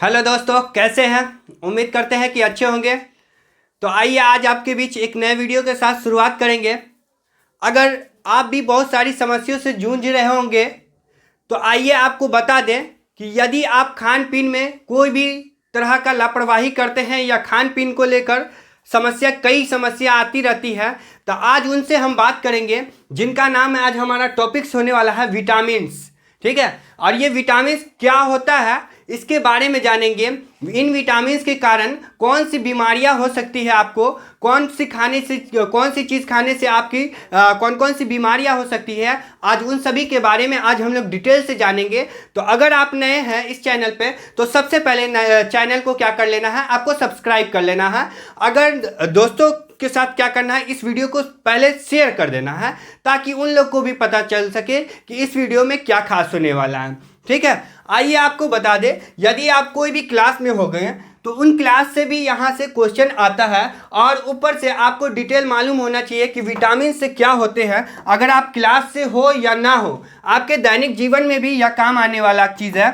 Hello दोस्तों, कैसे हैं? उम्मीद करते हैं कि अच्छे होंगे। तो आइए आज आपके बीच एक नए वीडियो के साथ शुरुआत करेंगे। अगर आप भी बहुत सारी समस्याओं से जूझ रहे होंगे तो आइए आपको बता दें कि यदि आप खान पीन में कोई भी तरह का लापरवाही करते हैं या खान पीन को लेकर कई समस्या आती रहती है, तो आज उनसे हम बात करेंगे जिनका नाम है, आज हमारा टॉपिक्स होने वाला है विटामिन्स। ठीक है, और ये विटामिन्स क्या होता है इसके बारे में जानेंगे। इन विटामिन्स के कारण कौन सी बीमारियां हो सकती है, आपको कौन सी चीज़ खाने से आपकी कौन कौन सी बीमारियां हो सकती है, आज उन सभी के बारे में आज हम लोग डिटेल से जानेंगे। तो अगर आप नए हैं इस चैनल पे तो सबसे पहले चैनल को क्या कर लेना है, आपको सब्सक्राइब कर लेना है। अगर दोस्तों के साथ क्या करना है, इस वीडियो को पहले शेयर कर देना है ताकि उन लोग को भी पता चल सके कि इस वीडियो में क्या खास होने वाला है। ठीक है, आइए आपको बता दें, यदि आप कोई भी क्लास में हो गए तो उन क्लास से भी यहाँ से क्वेश्चन आता है और ऊपर से आपको डिटेल मालूम होना चाहिए कि विटामिन से क्या होते हैं। अगर आप क्लास से हो या ना हो, आपके दैनिक जीवन में भी यह काम आने वाला चीज़ है।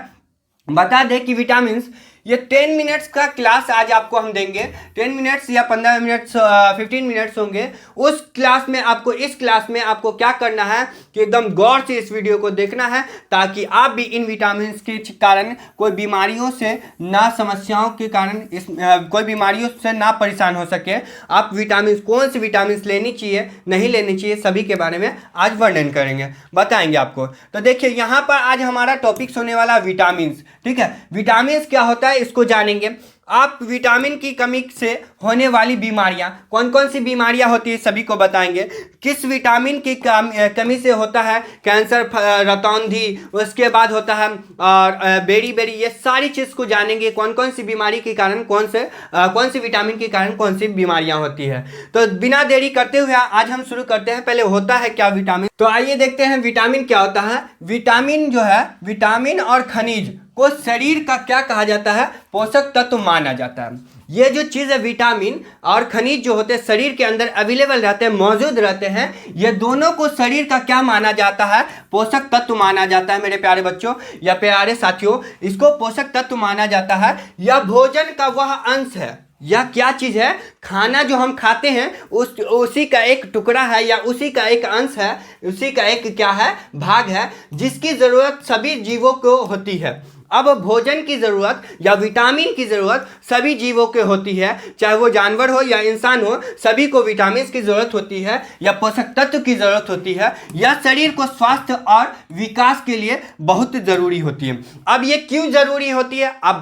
बता दें कि विटामिन्स ये 10 मिनट्स का क्लास आज आपको हम देंगे। 10 मिनट्स या 15 मिनट्स 15 मिनट्स होंगे उस क्लास में। इस क्लास में आपको क्या करना है कि एकदम गौर से इस वीडियो को देखना है ताकि आप भी इन विटामिन्स के कारण कोई बीमारियों से समस्याओं के कारण कोई बीमारियों से ना परेशान हो सके। आप विटामिन कौन सी विटामिन लेनी चाहिए नहीं लेनी चाहिए सभी के बारे में आज वर्णन करेंगे, बताएंगे आपको। तो देखिए यहाँ पर आज हमारा टॉपिक्स होने वाला विटामिन। ठीक है, विटामिन क्या होता है इसको जानेंगे। आप विटामिन की कमी से होने वाली बीमारियां कौन कौन सी बीमारियां होती है सभी को बताएंगे। किस विटामिन की कमी से होता है कैंसर, रतौंधी, उसके बाद होता है और बेरी बेरी, ये सारी चीज़ को जानेंगे। कौन कौन सी बीमारी के कारण कौन सी विटामिन के कारण कौन सी बीमारियां होती है। तो बिना देरी करते हुए आज हम शुरू करते हैं। पहले होता है क्या विटामिन, तो आइए देखते हैं विटामिन क्या होता है। विटामिन जो है, विटामिन और खनिज को शरीर का क्या कहा जाता है, पोषक तत्व माना जाता है। ये जो चीज़ है विटामिन और खनिज जो होते हैं शरीर के अंदर अवेलेबल रहते हैं, मौजूद रहते हैं, ये दोनों को शरीर का क्या माना जाता है, पोषक तत्व माना जाता है। मेरे प्यारे बच्चों या प्यारे साथियों, इसको पोषक तत्व माना जाता है। यह भोजन का वह अंश है। यह क्या चीज़ है, खाना जो हम खाते हैं उसी का एक टुकड़ा है या उसी का एक अंश है, उसी का एक क्या है, भाग है, जिसकी ज़रूरत सभी जीवों को होती है। अब भोजन की ज़रूरत या विटामिन की ज़रूरत सभी जीवों के होती है, चाहे वो जानवर हो या इंसान हो, सभी को विटामिन की ज़रूरत होती है या पोषक तत्व की ज़रूरत होती है। यह शरीर को स्वास्थ्य और विकास के लिए बहुत ज़रूरी होती है। अब ये क्यों ज़रूरी होती है, आप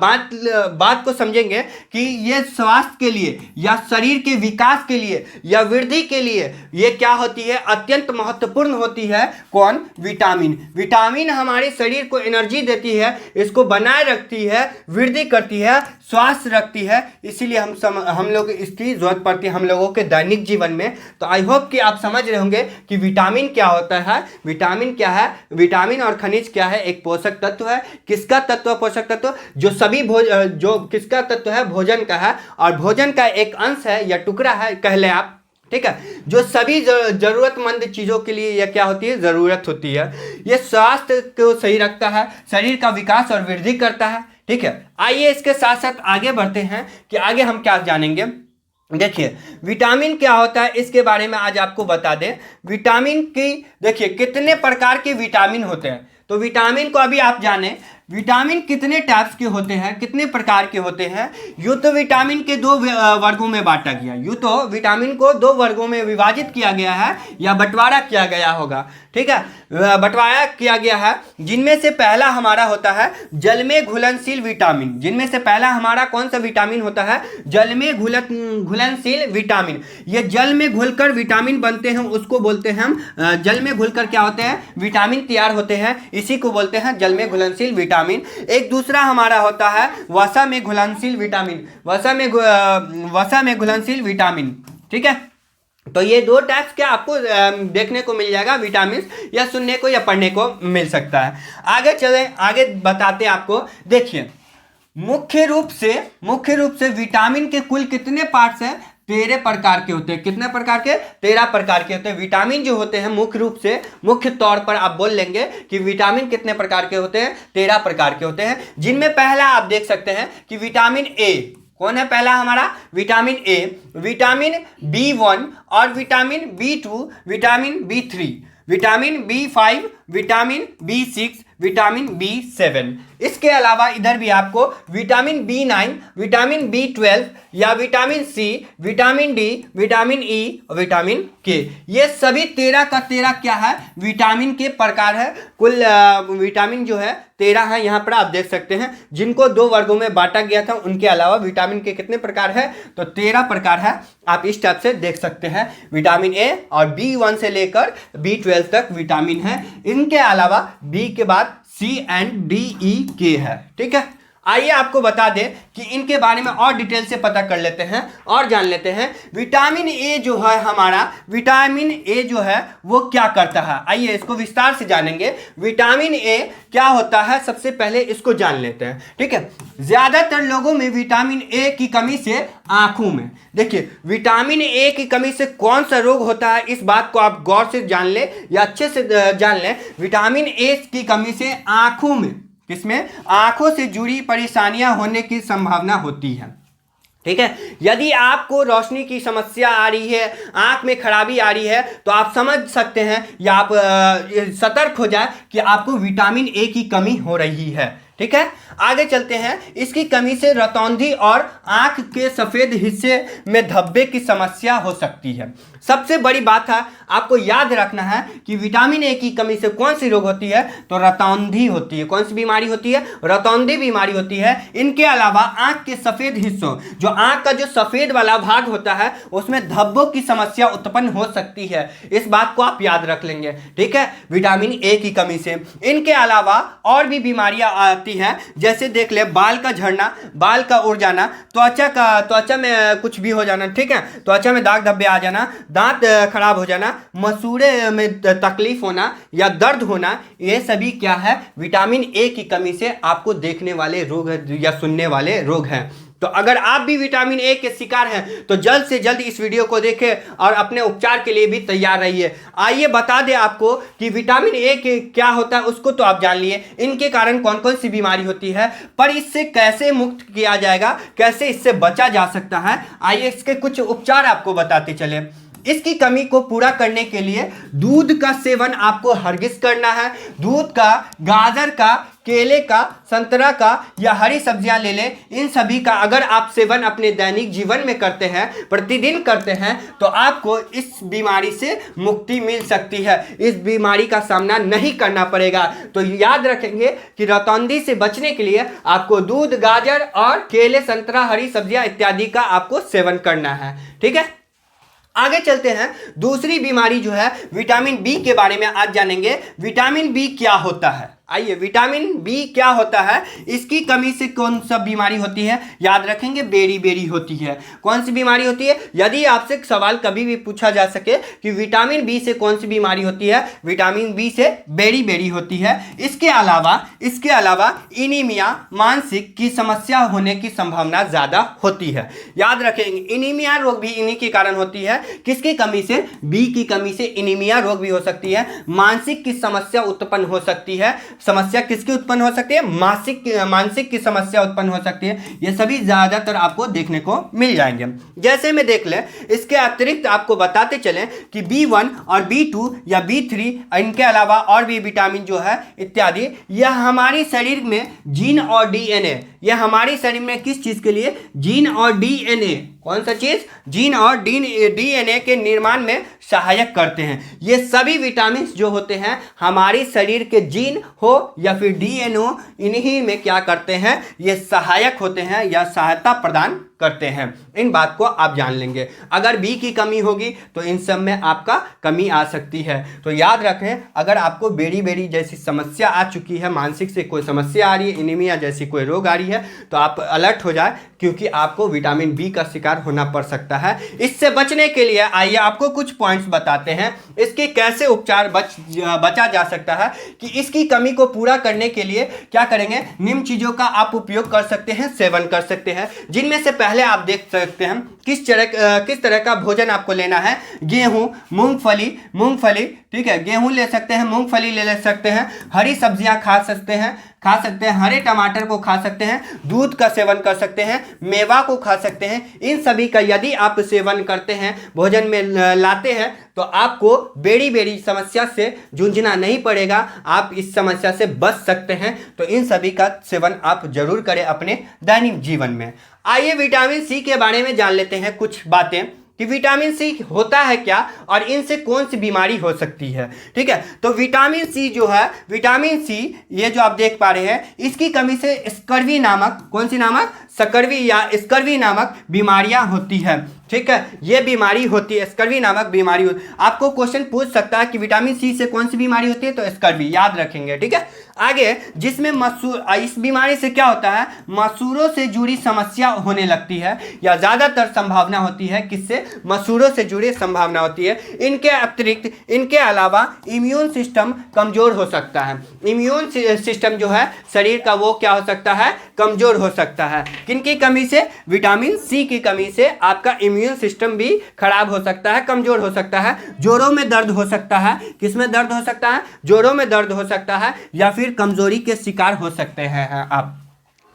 बात को समझेंगे कि ये स्वास्थ्य के लिए या शरीर के विकास के लिए या वृद्धि के लिए ये क्या होती है, अत्यंत महत्वपूर्ण होती है। कौन, विटामिन। विटामिन हमारे शरीर को एनर्जी देती है, इसको बनाए रखती है, वृद्धि करती है, स्वास्थ्य रखती है। इसीलिए हम लोग इसकी जरूरत पड़ती है हम लोगों के दैनिक जीवन में। तो आई होप कि आप समझ रहे होंगे कि विटामिन क्या होता है। विटामिन क्या है, विटामिन और खनिज क्या है, एक पोषक तत्व है। किसका तत्व, पोषक तत्व जो किसका तत्व है, भोजन का है, और भोजन का एक अंश है या टुकड़ा है कह ले आप। ठीक है, जो सभी जरूरतमंद चीज़ों के लिए यह क्या होती है, ज़रूरत होती है। ये स्वास्थ्य को सही रखता है, शरीर का विकास और वृद्धि करता है। ठीक है, आइए इसके साथ साथ आगे बढ़ते हैं कि आगे हम क्या जानेंगे। देखिए विटामिन क्या होता है इसके बारे में आज आपको बता दें। विटामिन की देखिए कितने प्रकार के विटामिन होते हैं। तो विटामिन को अभी आप जानें, विटामिन कितने टाइप्स के होते हैं, कितने प्रकार के होते हैं। यूँ तो विटामिन के दो वर्गों में बांटा गया, यूँ तो विटामिन को दो वर्गों में विभाजित किया गया है या बंटवारा किया गया होगा। ठीक है, बंटवारा किया गया है, जिनमें से पहला हमारा होता है जल में घुलनशील विटामिन। जिनमें से पहला हमारा कौन सा विटामिन होता है, जल में घुलनशील विटामिन। ये जल में घुलकर विटामिन बनते हैं, उसको बोलते हैं हम जल में घुलकर क्या होते हैं, विटामिन तैयार होते हैं, इसी को बोलते हैं जल में घुलनशील विटामिन। एक दूसरा हमारा होता है वसा में घुलनशील विटामिन। वसा में घुलनशील विटामिन। ठीक है, तो ये दो टाइप्स क्या आपको देखने को मिल जाएगा विटामिन, या सुनने को या पढ़ने को मिल सकता है। आगे चले, आगे बताते हैं आपको। देखिए मुख्य रूप से विटामिन के कुल कितने पार्ट्स हैं, 13 प्रकार के होते हैं। कितने प्रकार के? 13 प्रकार के होते हैं। विटामिन जो होते हैं मुख्य रूप से, मुख्य तौर पर आप बोल लेंगे कि विटामिन कितने प्रकार के होते हैं? 13 प्रकार के होते हैं, जिनमें पहला आप देख सकते हैं कि विटामिन ए। कौन है पहला हमारा? विटामिन ए, विटामिन B1 और vitamin B2, vitamin B3, vitamin B5, vitamin B6, vitamin B7। इसके अलावा इधर भी आपको विटामिन B9, विटामिन B12 या vitamin C, vitamin D, vitamin E और विटामिन के, ये सभी 13 का 13 क्या है? विटामिन के प्रकार है। कुल विटामिन जो है 13 है, यहाँ पर आप देख सकते हैं, जिनको 2 वर्गों में बांटा गया था। उनके अलावा विटामिन के कितने प्रकार है? तो 13 प्रकार है। आप इस टाइप से देख सकते हैं। विटामिन ए और B1 से लेकर B12 तक विटामिन है। इनके अलावा बी के बाद सी एंड डी ई के है। ठीक है, आइए आपको बता दें कि इनके बारे में और डिटेल से पता कर लेते हैं और जान लेते हैं। विटामिन ए जो है हमारा, विटामिन ए जो है वो क्या करता है, आइए इसको विस्तार से जानेंगे। विटामिन ए क्या होता है, सबसे पहले इसको जान लेते हैं। ठीक है, ज्यादातर लोगों में विटामिन ए की कमी से आंखों में, देखिए विटामिन ए की कमी से कौन सा रोग होता है, इस बात को आप गौर से जान ले या अच्छे से जान लें। विटामिन ए की कमी से आंखों में, किसमें? आंखों से जुड़ी परेशानियां होने की संभावना होती है। ठीक है, यदि आपको रोशनी की समस्या आ रही है, आंख में खराबी आ रही है, तो आप समझ सकते हैं या आप सतर्क हो जाए कि आपको विटामिन ए की कमी हो रही है। ठीक है, आगे चलते हैं। इसकी कमी से रतौंधी और आंख के सफेद हिस्से में धब्बे की समस्या हो सकती है। सबसे बड़ी बात है, आपको याद रखना है कि विटामिन ए की कमी से कौन सी रोग होती है? तो रतौंधी होती है। कौन सी बीमारी होती है? रतौंधी बीमारी होती है। इनके अलावा आंख के सफेद हिस्सों, जो आंख का जो सफेद वाला भाग होता है, उसमें धब्बों की समस्या उत्पन्न हो सकती है। इस बात को आप याद रख लेंगे। ठीक है, विटामिन ए की कमी से। इनके अलावा और भी बीमारियां आती है, जैसे देख ले, बाल का झड़ना, बाल का उड़ जाना, त्वचा में कुछ भी हो जाना। ठीक है, त्वचा में दाग धब्बे आ जाना, दांत खराब हो जाना, मसूड़े में तकलीफ होना या दर्द होना, ये सभी क्या है? विटामिन ए की कमी से आपको देखने वाले रोग या सुनने वाले रोग हैं। तो अगर आप भी विटामिन ए के शिकार हैं तो जल्द से जल्द इस वीडियो को देखें और अपने उपचार के लिए भी तैयार रहिए। आइए बता दें आपको कि विटामिन ए के क्या होता है, उसको तो आप जान लिए, इनके कारण कौन कौन सी बीमारी होती है, पर इससे कैसे मुक्त किया जाएगा, कैसे इससे बचा जा सकता है, आइए इसके कुछ उपचार आपको बताते चले। इसकी कमी को पूरा करने के लिए दूध का सेवन आपको हरगिज करना है। दूध का, गाजर का, केले का, संतरा का या हरी सब्जियां ले लें। इन सभी का अगर आप सेवन अपने दैनिक जीवन में करते हैं, प्रतिदिन करते हैं, तो आपको इस बीमारी से मुक्ति मिल सकती है। इस बीमारी का सामना नहीं करना पड़ेगा। तो याद रखेंगे कि रतौंधी से बचने के लिए आपको दूध, गाजर और केले, संतरा, हरी सब्जियां इत्यादि का आपको सेवन करना है। ठीक है, आगे चलते हैं। दूसरी बीमारी जो है विटामिन बी के बारे में आज जानेंगे। विटामिन बी क्या होता है, आइए विटामिन बी क्या होता है, इसकी कमी से कौन सा बीमारी होती है, याद रखेंगे बेरी बेरी होती है। कौन सी बीमारी होती है? यदि आपसे सवाल कभी भी पूछा जा सके कि विटामिन बी से कौन सी बीमारी होती है, विटामिन बी से बेरी बेरी होती है। इसके अलावा इनीमिया, मानसिक की समस्या होने की संभावना ज्यादा होती है। याद रखेंगे इनीमिया रोग भी इन्हीं के कारण होती है। किसकी कमी से? बी की कमी से इनीमिया रोग भी हो सकती है। मानसिक की समस्या उत्पन्न हो सकती है। समस्या किसकी उत्पन्न हो सकती है? मानसिक की समस्या उत्पन्न हो सकती है। ये सभी ज्यादातर आपको देखने को मिल जाएंगे। जैसे में देख लें, इसके अतिरिक्त आपको बताते चलें कि B1 और B2 या B3, इनके अलावा और भी विटामिन जो है इत्यादि, यह हमारे शरीर में जीन और डीएनए, यह हमारे शरीर में किस चीज के लिए? जीन और डीएनए, कौन सा चीज? जीन और डीएनए के निर्माण में सहायक करते हैं। ये सभी विटामिन जो होते हैं हमारे शरीर के जीन हो या फिर डीएनए, इन्हीं में क्या करते हैं? ये सहायक होते हैं या सहायता प्रदान करते हैं। इन बात को आप जान लेंगे। अगर बी की कमी होगी तो इन सब में आपका कमी आ सकती है। तो याद रखें, अगर आपको बेरी बेरी जैसी समस्या आ चुकी है, मानसिक से कोई समस्या आ रही है, एनीमिया जैसी कोई रोग आ रही है, तो आप अलर्ट हो जाए, क्योंकि आपको विटामिन बी का शिकार होना पड़ सकता है। इससे बचने के लिए आइए आपको कुछ पॉइंट्स बताते हैं, इसके कैसे उपचार बचा जा सकता है। कि इसकी कमी को पूरा करने के लिए क्या करेंगे? निम्न चीजों का आप उपयोग कर सकते हैं, सेवन कर सकते हैं, जिनमें से पहले आप देख सकते हैं किस तरह का भोजन आपको लेना है। गेहूं, मूंगफली, ठीक है, गेहूं ले सकते हैं, मूंगफली ले सकते हैं, हरी सब्जियां खा सकते हैं, हरे टमाटर को खा सकते हैं, दूध का सेवन कर सकते हैं, मेवा को खा सकते हैं। इन सभी का यदि आप सेवन करते हैं, भोजन में लाते हैं, तो आपको बेड़ी समस्या से जूझना नहीं पड़ेगा, आप इस समस्या से बच सकते हैं। तो इन सभी का सेवन आप जरूर करें अपने दैनिक जीवन में। आइए विटामिन सी के बारे में जान लेते हैं कुछ बातें कि विटामिन सी होता है क्या और इनसे कौन सी बीमारी हो सकती है। ठीक है, तो विटामिन सी जो है, विटामिन सी ये जो आप देख पा रहे हैं, इसकी कमी से स्कर्वी नामक, कौन सी नामक, स्कर्वी या स्कर्वी नामक बीमारियां होती है। ठीक है, ये बीमारी होती है, स्कर्वी नामक बीमारी। आपको क्वेश्चन पूछ सकता है कि विटामिन सी से कौन सी बीमारी होती है, तो स्कर्वी याद रखेंगे। ठीक है, आगे जिसमें इस बीमारी से क्या होता है, मसूरों से जुड़ी समस्या होने लगती है, या ज़्यादातर संभावना होती है किससे, मसूरों से जुड़ी संभावना होती है। इनके अतिरिक्त, इनके अलावा इम्यून सिस्टम कमज़ोर हो सकता है। इम्यून सिस्टम जो है शरीर का, वो क्या हो सकता है, कमज़ोर हो सकता है। किनकी कमी से, विटामिन सी की कमी से आपका इम्यून सिस्टम भी खराब हो सकता है, कमज़ोर हो सकता है। जोड़ों में दर्द हो सकता है, किसमें दर्द हो सकता है, जोड़ों में दर्द हो सकता है, या फिर कमजोरी के शिकार हो सकते हैं आप।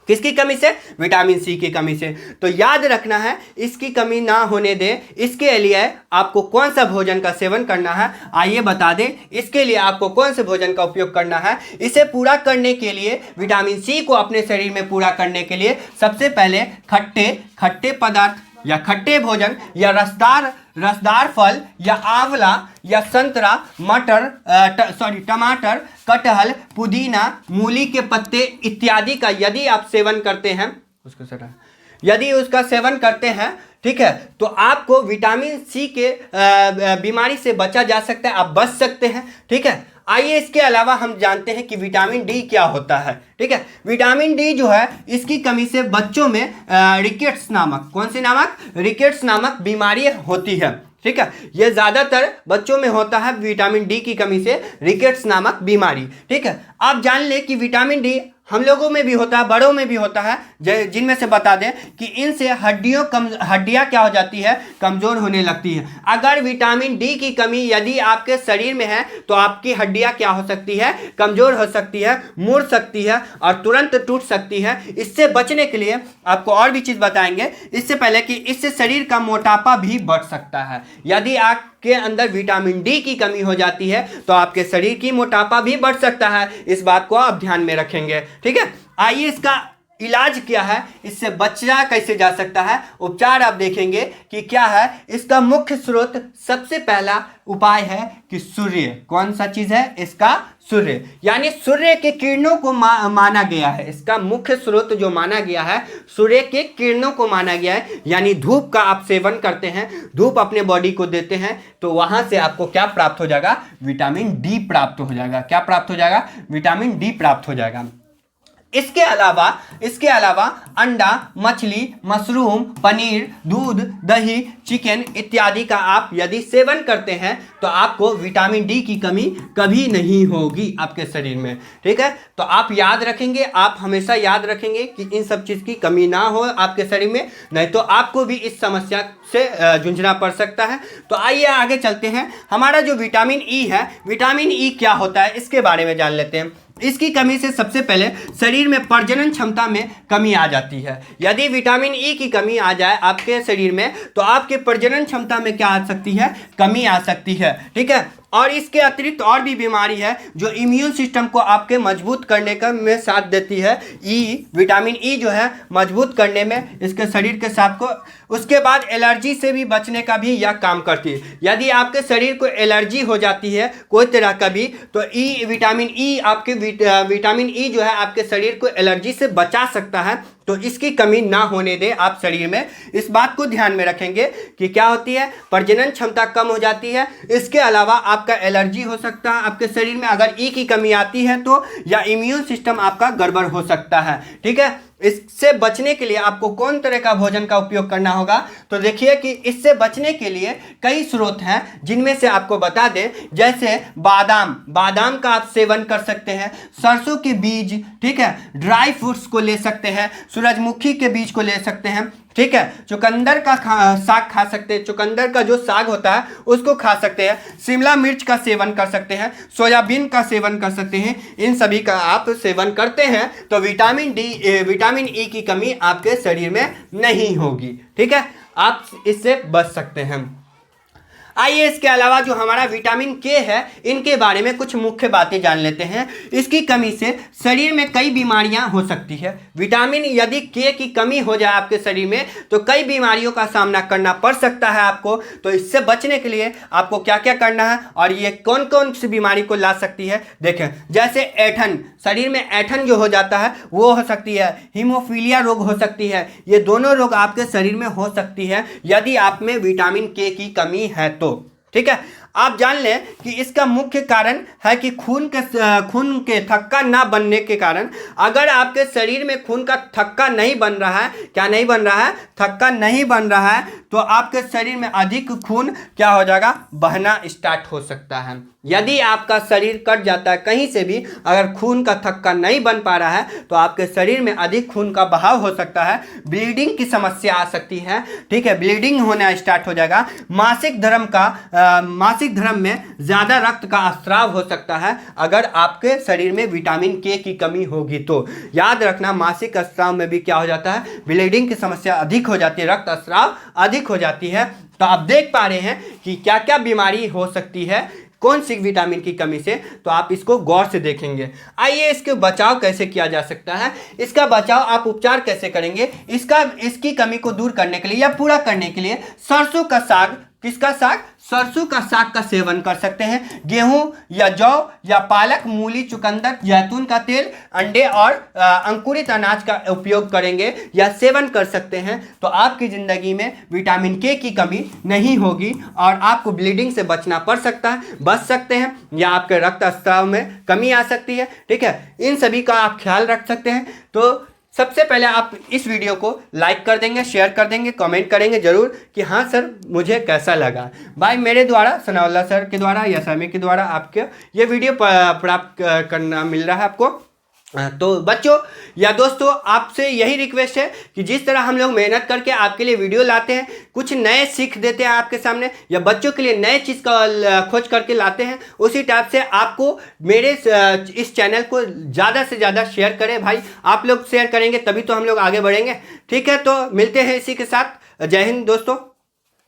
किसकी कमी से, विटामिन सी की कमी से। तो याद रखना है, इसकी कमी ना होने दें, इसके लिए आपको कौन सा भोजन का सेवन करना है, आइए बता दें। इसके लिए आपको कौन से भोजन का उपयोग करना है, इसे पूरा करने के लिए, विटामिन सी को अपने शरीर में पूरा करने के लिए सबसे पहले खट्टे पदार्थ या खट्टे भोजन, या रसदार फल, या आंवला, या संतरा, टमाटर, कटहल, पुदीना, मूली के पत्ते इत्यादि का यदि आप सेवन करते हैं, यदि उसका सेवन करते हैं, ठीक है, तो आपको विटामिन सी के बीमारी से बचा जा सकता है, आप बच सकते हैं। ठीक है, आइए इसके अलावा हम जानते हैं कि विटामिन डी क्या होता है। ठीक है, विटामिन डी जो है, इसकी कमी से बच्चों में रिकेट्स नामक, कौन सी नामक, रिकेट्स नामक बीमारी होती है। ठीक है, यह ज़्यादातर बच्चों में होता है, विटामिन डी की कमी से रिकेट्स नामक बीमारी। ठीक है, आप जान ले कि विटामिन डी हम लोगों में भी होता है, बड़ों में भी होता है, जिनमें से बता दें कि इनसे हड्डियां क्या हो जाती है, कमज़ोर होने लगती है। अगर विटामिन डी की कमी यदि आपके शरीर में है, तो आपकी हड्डियां क्या हो सकती है, कमज़ोर हो सकती है, मुड़ सकती है और तुरंत टूट सकती है। इससे बचने के लिए आपको और भी चीज़ बताएंगे, इससे पहले कि इससे शरीर का मोटापा भी बढ़ सकता है। यदि आपके अंदर विटामिन डी की कमी हो जाती है, तो आपके शरीर की मोटापा भी बढ़ सकता है। इस बात को आप ध्यान में रखेंगे। ठीक है, आइए इसका इलाज क्या है, इससे बचा कैसे जा सकता है, उपचार आप देखेंगे कि क्या है। इसका मुख्य स्रोत, सबसे पहला उपाय है कि सूर्य, कौन सा चीज है, इसका सूर्य, यानी सूर्य के किरणों को माना गया है। इसका मुख्य स्रोत जो माना गया है, सूर्य के किरणों को माना गया है। यानी धूप का आप सेवन करते हैं, धूप अपने बॉडी को देते हैं, तो वहां से आपको क्या प्राप्त हो जाएगा, विटामिन डी प्राप्त हो जाएगा। क्या प्राप्त हो जाएगा, विटामिन डी प्राप्त हो जाएगा। इसके अलावा अंडा, मछली, मशरूम, पनीर, दूध, दही, चिकन इत्यादि का आप यदि सेवन करते हैं, तो आपको विटामिन डी की कमी कभी नहीं होगी आपके शरीर में। ठीक है, तो आप याद रखेंगे, आप हमेशा याद रखेंगे कि इन सब चीज़ की कमी ना हो आपके शरीर में, नहीं तो आपको भी इस समस्या से जूझना पड़ सकता है। तो आइए आगे चलते हैं। हमारा जो विटामिन ई है, विटामिन ई क्या होता है, इसके बारे में जान लेते हैं। इसकी कमी से सबसे पहले शरीर में प्रजनन क्षमता में कमी आ जाती है। यदि विटामिन ई की कमी आ जाए आपके शरीर में, तो आपके प्रजनन क्षमता में क्या आ सकती है, कमी आ सकती है। ठीक है, और इसके अतिरिक्त और भी बीमारी है जो इम्यून सिस्टम को आपके मजबूत करने का में साथ देती है। विटामिन ई जो है मजबूत करने में इसके शरीर के साथ को, उसके बाद एलर्जी से भी बचने का भी यह काम करती है। यदि आपके शरीर को एलर्जी हो जाती है कोई तरह का भी, तो विटामिन ई आपके विटामिन ई जो है आपके शरीर को एलर्जी से बचा सकता है। तो इसकी कमी ना होने दें आप शरीर में। इस बात को ध्यान में रखेंगे कि क्या होती है, प्रजनन क्षमता कम हो जाती है। इसके अलावा आपका एलर्जी हो सकता है आपके शरीर में अगर ई की कमी आती है तो, या इम्यून सिस्टम आपका गड़बड़ हो सकता है। ठीक है, इससे बचने के लिए आपको कौन तरह का भोजन का उपयोग करना होगा, तो देखिए कि इससे बचने के लिए कई स्रोत हैं, जिनमें से आपको बता दें, जैसे बादाम का आप सेवन कर सकते हैं, सरसों के बीज, ठीक है, ड्राई फ्रूट्स को ले सकते हैं, सूरजमुखी के बीज को ले सकते हैं, ठीक है। चुकंदर का साग खा सकते हैं, चुकंदर का जो साग होता है उसको खा सकते हैं। शिमला मिर्च का सेवन कर सकते हैं, सोयाबीन का सेवन कर सकते हैं। इन सभी का आप सेवन करते हैं तो विटामिन डी, विटामिन ई की कमी आपके शरीर में नहीं होगी। ठीक है, आप इससे बच सकते हैं। आइए इसके अलावा जो हमारा विटामिन के है इनके बारे में कुछ मुख्य बातें जान लेते हैं। इसकी कमी से शरीर में कई बीमारियां हो सकती है। विटामिन यदि के की कमी हो जाए आपके शरीर में तो कई बीमारियों का सामना करना पड़ सकता है आपको। तो इससे बचने के लिए आपको क्या क्या करना है और ये कौन कौन सी बीमारी को ला सकती है देखें। जैसे ऐठन, शरीर में ऐठन जो हो जाता है वो हो सकती है। हीमोफीलिया रोग हो सकती है। ये दोनों रोग आपके शरीर में हो सकती है यदि आप में विटामिन के की कमी है तो। ठीक है, आप जान लें कि इसका मुख्य कारण है कि खून के थक्का ना बनने के कारण, अगर आपके शरीर में खून का थक्का नहीं बन रहा है, क्या नहीं बन रहा है, थक्का नहीं बन रहा है, तो आपके शरीर में अधिक खून क्या हो जाएगा, बहना स्टार्ट हो सकता है। यदि आपका शरीर कट जाता है कहीं से भी, अगर खून का थक्का नहीं बन पा रहा है तो आपके शरीर में अधिक खून का बहाव हो सकता है, ब्लीडिंग की समस्या आ सकती है। ठीक है, ब्लीडिंग होना स्टार्ट हो जाएगा। मासिक धर्म में ज्यादा रक्त का स्राव हो सकता है अगर आपके शरीर में विटामिन के की कमी होगी तो। याद रखना, मासिक स्राव में भी क्या हो जाता है, ब्लीडिंग की समस्या अधिक हो जाती है, रक्त स्राव अधिक हो जाती है। तो आप देख पा रहे हैं कि क्या क्या बीमारी हो सकती है कौन सी विटामिन की कमी से, तो आप इसको गौर से देखेंगे। आइए इसके बचाव कैसे किया जा सकता है, इसका बचाव आप उपचार कैसे करेंगे, इसकी कमी को दूर करने के लिए या पूरा करने के लिए सरसों का साग, किसका साग, सरसों का साग का सेवन कर सकते हैं। गेहूं या जौ या पालक, मूली, चुकंदर, जैतून का तेल, अंडे और अंकुरित अनाज का उपयोग करेंगे या सेवन कर सकते हैं तो आपकी ज़िंदगी में विटामिन के की कमी नहीं होगी और आपको ब्लीडिंग से बच सकते हैं या आपके रक्त स्राव में कमी आ सकती है। ठीक है, इन सभी का आप ख्याल रख सकते हैं। तो सबसे पहले आप इस वीडियो को लाइक कर देंगे, शेयर कर देंगे, कमेंट करेंगे जरूर कि हाँ सर मुझे कैसा लगा। भाई मेरे द्वारा, सनाउल्लाह सर के द्वारा या सामी के द्वारा आपके ये वीडियो प्राप्त करना मिल रहा है आपको। तो बच्चों या दोस्तों, आपसे यही रिक्वेस्ट है कि जिस तरह हम लोग मेहनत करके आपके लिए वीडियो लाते हैं, कुछ नए सीख देते हैं आपके सामने या बच्चों के लिए नए चीज़ का खोज करके लाते हैं, उसी टाइप से आपको मेरे इस चैनल को ज़्यादा से ज़्यादा शेयर करें। भाई आप लोग शेयर करेंगे तभी तो हम लोग आगे बढ़ेंगे। ठीक है, तो मिलते हैं इसी के साथ। जय हिंद दोस्तों।